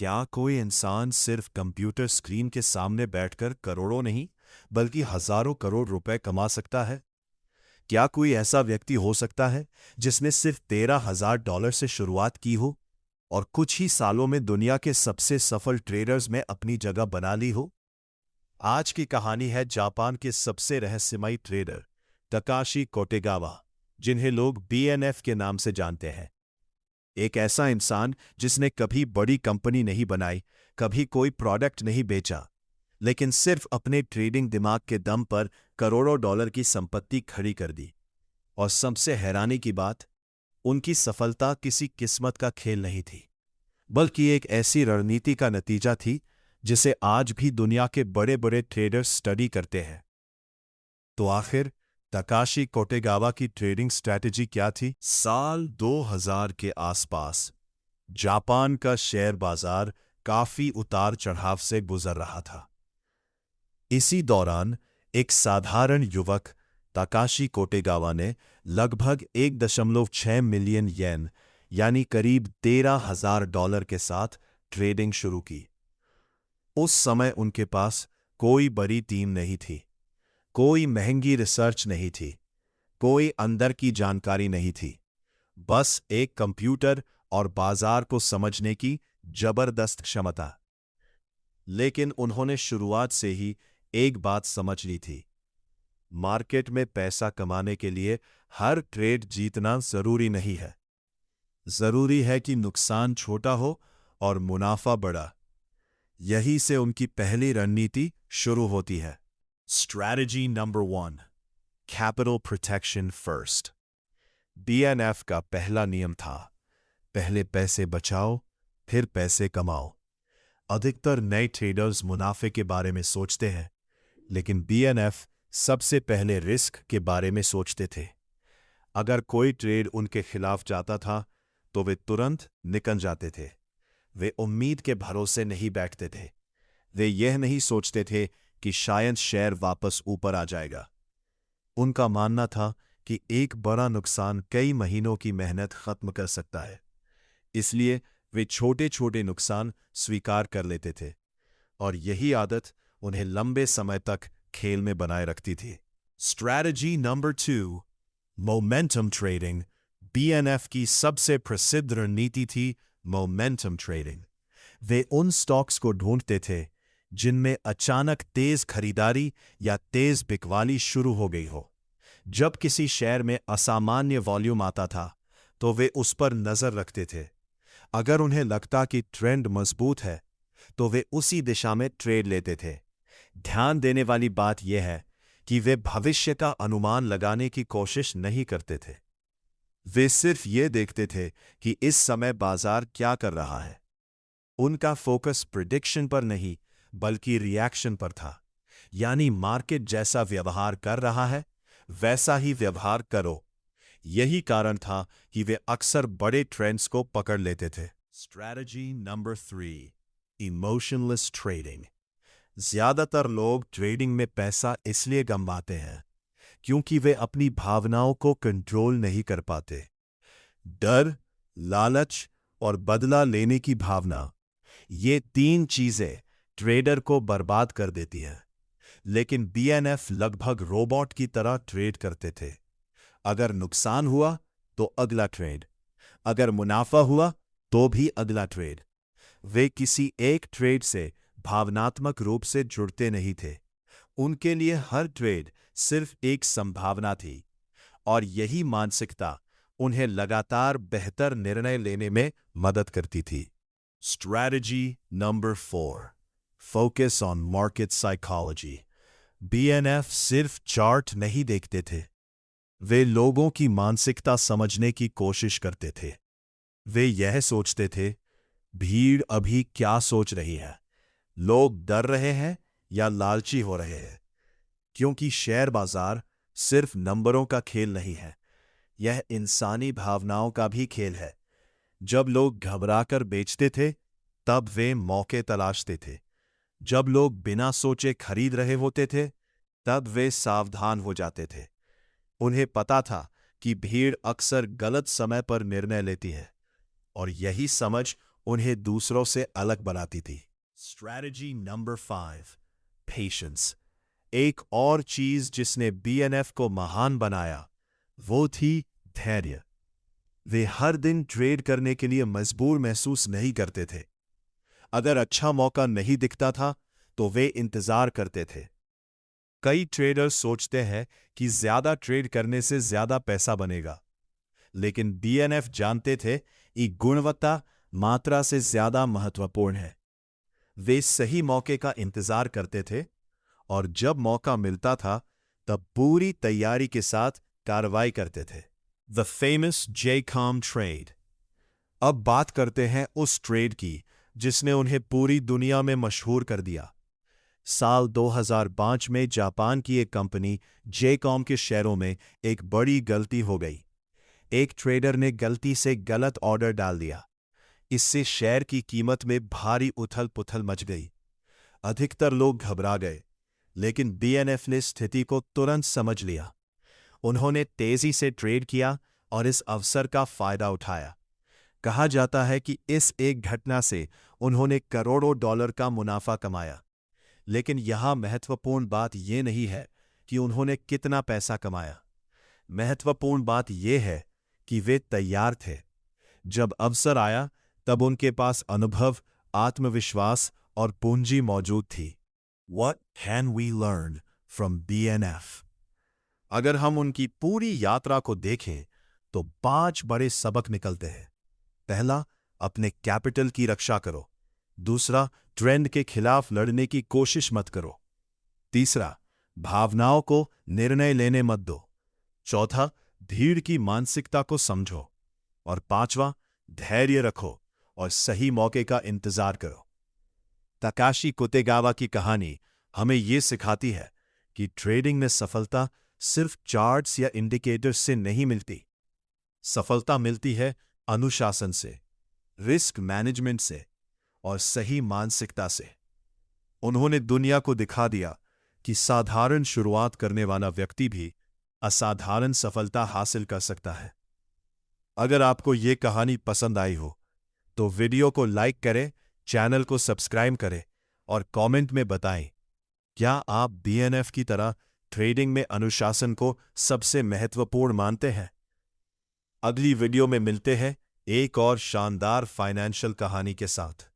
क्या कोई इंसान सिर्फ कंप्यूटर स्क्रीन के सामने बैठकर करोड़ों नहीं बल्कि हजारों करोड़ रुपए कमा सकता है? क्या कोई ऐसा व्यक्ति हो सकता है जिसने सिर्फ $13,000 से शुरुआत की हो और कुछ ही सालों में दुनिया के सबसे सफल ट्रेडर्स में अपनी जगह बना ली हो? आज की कहानी है जापान के सबसे रहस्यमयी ट्रेडर तकाशी कोटेगावा, जिन्हें लोग बीएनएफ के नाम से जानते हैं। एक ऐसा इंसान जिसने कभी बड़ी कंपनी नहीं बनाई, कभी कोई प्रोडक्ट नहीं बेचा, लेकिन सिर्फ अपने ट्रेडिंग दिमाग के दम पर करोड़ों डॉलर की संपत्ति खड़ी कर दी। और सबसे हैरानी की बात, उनकी सफलता किसी किस्मत का खेल नहीं थी, बल्कि एक ऐसी रणनीति का नतीजा थी जिसे आज भी दुनिया के बड़े बड़े ट्रेडर्स स्टडी करते हैं। तो आखिर तकाशी कोटेगावा की ट्रेडिंग स्ट्रैटेजी क्या थी? साल 2000 के आसपास जापान का शेयर बाजार काफी उतार चढ़ाव से गुजर रहा था। इसी दौरान एक साधारण युवक तकाशी कोटेगावा ने लगभग 1.6 मिलियन येन यानी करीब $13,000 के साथ ट्रेडिंग शुरू की। उस समय उनके पास कोई बड़ी टीम नहीं थी, कोई महंगी रिसर्च नहीं थी, कोई अंदर की जानकारी नहीं थी, बस एक कंप्यूटर और बाजार को समझने की जबरदस्त क्षमता। लेकिन उन्होंने शुरुआत से ही एक बात समझ ली थी, मार्केट में पैसा कमाने के लिए हर ट्रेड जीतना जरूरी नहीं है। जरूरी है कि नुकसान छोटा हो और मुनाफा बड़ा। यही से उनकी पहली रणनीति शुरू होती है। Strategy number 1, capital protection first. BNF का पहला नियम था, पहले पैसे बचाओ फिर पैसे कमाओ। अधिकतर नए ट्रेडर्स मुनाफे के बारे में सोचते हैं, लेकिन बीएनएफ सबसे पहले रिस्क के बारे में सोचते थे। अगर कोई ट्रेड उनके खिलाफ जाता था तो वे तुरंत निकल जाते थे। वे उम्मीद के भरोसे नहीं बैठते थे। वे यह नहीं सोचते थे कि शायद शेयर वापस ऊपर आ जाएगा। उनका मानना था कि एक बड़ा नुकसान कई महीनों की मेहनत खत्म कर सकता है। इसलिए वे छोटे छोटे नुकसान स्वीकार कर लेते थे, और यही आदत उन्हें लंबे समय तक खेल में बनाए रखती थी। Strategy number 2, momentum trading. BNF की सबसे प्रसिद्ध रणनीति थी मोमेंटम ट्रेडिंग। वे उन स्टॉक्स को ढूंढते थे जिनमें अचानक तेज खरीदारी या तेज बिकवाली शुरू हो गई हो। जब किसी शेयर में असामान्य वॉल्यूम आता था तो वे उस पर नजर रखते थे। अगर उन्हें लगता कि ट्रेंड मजबूत है तो वे उसी दिशा में ट्रेड लेते थे। ध्यान देने वाली बात यह है कि वे भविष्य का अनुमान लगाने की कोशिश नहीं करते थे। वे सिर्फ ये देखते थे कि इस समय बाजार क्या कर रहा है। उनका फोकस प्रिडिक्शन पर नहीं बल्कि रिएक्शन पर था, यानी मार्केट जैसा व्यवहार कर रहा है वैसा ही व्यवहार करो। यही कारण था कि वे अक्सर बड़े ट्रेंड्स को पकड़ लेते थे। Strategy number 3, emotionless trading. ज्यादातर लोग ट्रेडिंग में पैसा इसलिए गंवाते हैं क्योंकि वे अपनी भावनाओं को कंट्रोल नहीं कर पाते। डर, लालच और बदला लेने की भावना, ये 3 चीजें ट्रेडर को बर्बाद कर देती हैं। लेकिन बीएनएफ लगभग रोबोट की तरह ट्रेड करते थे। अगर नुकसान हुआ तो अगला ट्रेड, अगर मुनाफा हुआ तो भी अगला ट्रेड। वे किसी एक ट्रेड से भावनात्मक रूप से जुड़ते नहीं थे। उनके लिए हर ट्रेड सिर्फ एक संभावना थी, और यही मानसिकता उन्हें लगातार बेहतर निर्णय लेने में मदद करती थी। Strategy number 4, focus on market psychology. BNF सिर्फ चार्ट नहीं देखते थे, वे लोगों की मानसिकता समझने की कोशिश करते थे। वे यह सोचते थे, भीड़ अभी क्या सोच रही है, लोग डर रहे हैं या लालची हो रहे हैं। क्योंकि शेयर बाजार सिर्फ नंबरों का खेल नहीं है, यह इंसानी भावनाओं का भी खेल है। जब लोग घबराकर बेचते थे तब वे मौके तलाशते थे। जब लोग बिना सोचे खरीद रहे होते थे तब वे सावधान हो जाते थे। उन्हें पता था कि भीड़ अक्सर गलत समय पर निर्णय लेती है, और यही समझ उन्हें दूसरों से अलग बनाती थी। Strategy number 5, patience. एक और चीज जिसने बीएनएफ को महान बनाया वो थी धैर्य। वे हर दिन ट्रेड करने के लिए मजबूर महसूस नहीं करते थे। अगर अच्छा मौका नहीं दिखता था तो वे इंतजार करते थे। कई ट्रेडर्स सोचते हैं कि ज्यादा ट्रेड करने से ज्यादा पैसा बनेगा, लेकिन बीएनएफ जानते थे कि गुणवत्ता मात्रा से ज्यादा महत्वपूर्ण है। वे सही मौके का इंतजार करते थे और जब मौका मिलता था तब पूरी तैयारी के साथ कार्रवाई करते थे। द फेमस जेकॉम ट्रेड। अब बात करते हैं उस ट्रेड की जिसने उन्हें पूरी दुनिया में मशहूर कर दिया। साल 2005 में जापान की एक कंपनी जेकॉम के शेयरों में एक बड़ी गलती हो गई। एक ट्रेडर ने गलती से गलत ऑर्डर डाल दिया। इससे शेयर की कीमत में भारी उथल पुथल मच गई। अधिकतर लोग घबरा गए, लेकिन बीएनएफ ने स्थिति को तुरंत समझ लिया। उन्होंने तेजी से ट्रेड किया और इस अवसर का फायदा उठाया। कहा जाता है कि इस एक घटना से उन्होंने करोड़ों डॉलर का मुनाफा कमाया। लेकिन यहां महत्वपूर्ण बात यह नहीं है कि उन्होंने कितना पैसा कमाया। महत्वपूर्ण बात यह है कि वे तैयार थे। जब अवसर आया तब उनके पास अनुभव, आत्मविश्वास और पूंजी मौजूद थी। What can we learn from BNF? अगर हम उनकी पूरी यात्रा को देखें तो 5 बड़े सबक निकलते हैं। पहला, अपने कैपिटल की रक्षा करो। दूसरा, ट्रेंड के खिलाफ लड़ने की कोशिश मत करो। तीसरा, भावनाओं को निर्णय लेने मत दो। चौथा, भीड़ की मानसिकता को समझो। और पांचवा, धैर्य रखो और सही मौके का इंतजार करो। ताकाशी कुतेगावा की कहानी हमें यह सिखाती है कि ट्रेडिंग में सफलता सिर्फ चार्ट्स या इंडिकेटर्स से नहीं मिलती। सफलता मिलती है अनुशासन से, रिस्क मैनेजमेंट से और सही मानसिकता से। उन्होंने दुनिया को दिखा दिया कि साधारण शुरुआत करने वाला व्यक्ति भी असाधारण सफलता हासिल कर सकता है। अगर आपको ये कहानी पसंद आई हो तो वीडियो को लाइक करें, चैनल को सब्सक्राइब करें और कमेंट में बताएं, क्या आप बीएनएफ की तरह ट्रेडिंग में अनुशासन को सबसे महत्वपूर्ण मानते हैं? अगली वीडियो में मिलते हैं एक और शानदार फाइनेंशियल कहानी के साथ।